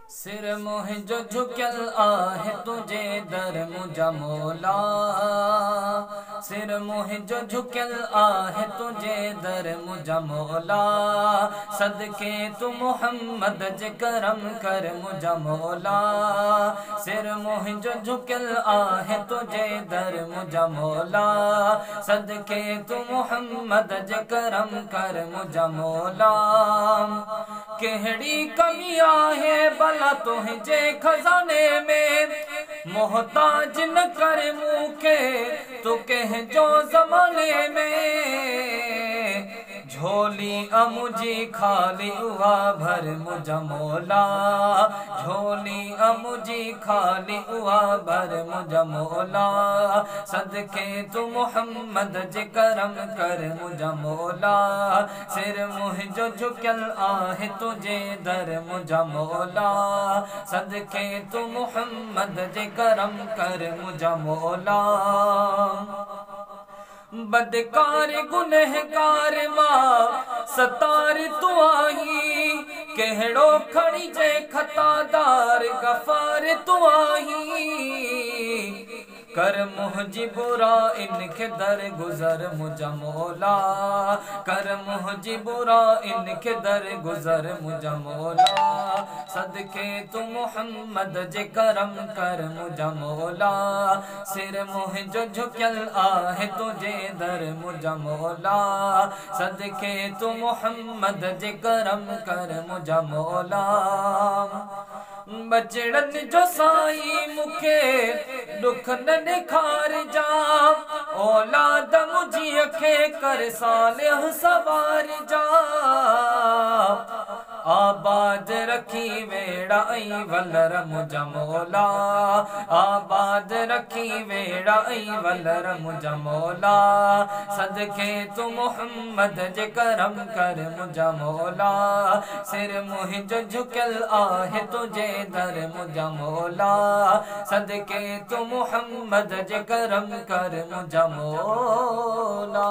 सिर मुंहिंजो झुकियल आहे तुझे दर मुंहिंजा मौला। सिर मुंहिंजो झुकियल आहे तुझे दर मुंहिंजा मौला। सदके तू मोहम्मद जे करम कर मुंहिंजा मौला। सिर मुंहिंजो झुकियल आहे तुझे दर मुंहिंजा मौला। सदके तू मोहम्मद जे करम कर मुंहिंजा मौला। कहिड़ी कमी आहे भला तुंहिंजे खज़ाने में, मोहताज न कर मूंखे तू कंहिंजो ज़माने में। झोली मुंहिंजी खाली उहा भर मुंहिंजा मौला। झोली मुंहिंजी खाली उहा भर मुंहिंजा मौला। सदके तू मोहम्मद जे करम कर मुंहिंजा मौला। सिर मुंहिंजो झुकियल आहे तुझे दर मुंहिंजा मौला। सदके तू मोहम्मद जे करम कर मुंहिंजा मौला। बदकार गुनहगार मां सतार तू आई, कहिड़ो खणी जे खतादार गफ़ार तू आई। कर मुंहिंजी बुराइन खे दर गुज़र मुंहिंजा मौला। कर मुंहिंजी बुराइन खे दर गुज़र मुंहिंजा मौला। सदके तू मोहम्मद जे करम कर मुंहिंजा मौला। सिर मुंहिंजो झुकियल आहे तुझे दर मुंहिंजा मौला। सदके तू मोहम्मद जे करम कर मुंहिंजा मौला। बचड़नि जो साईं मूंखे दुख न ॾेखारिजा, औलाद मुंहिंजी खे कर सालिह सवारिजा। आबाद रखी वेड़ा ऐं वलर मुंहिंजा मौला। आबाद रखी वेड़ा ऐं वलर मुंहिंजा मौला। सदके तू मोहम्मद जे करम कर मुंहिंजा मौला। सिर मुंहिंजो झुकियल आहे तुझे दर मुंहिंजा मौला। सदके तू मोहम्मद जे करम कर मुंहिंजा मौला।